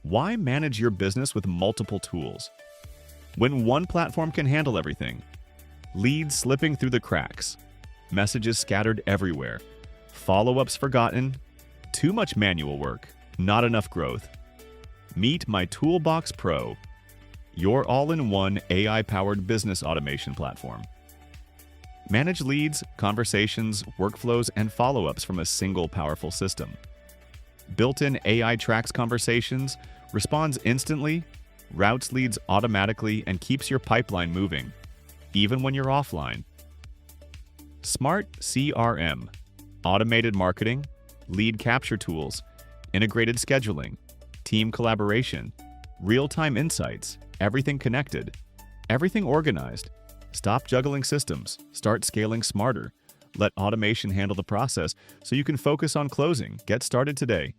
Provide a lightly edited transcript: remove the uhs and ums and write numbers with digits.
Why manage your business with multiple tools? When one platform can handle everything. Leads slipping through the cracks. Messages scattered everywhere. Follow-ups forgotten. Too much manual work. Not enough growth. Meet my Toolbox Pro, your all-in-one AI-powered business automation platform. Manage leads, conversations, workflows, and follow-ups from a single powerful system. Built-in AI tracks conversations, responds instantly, routes leads automatically, and keeps your pipeline moving, even when you're offline. Smart CRM, automated marketing, lead capture tools, integrated scheduling, team collaboration, real-time insights, everything connected, everything organized. Stop juggling systems, start scaling smarter. Let automation handle the process so you can focus on closing. Get started today.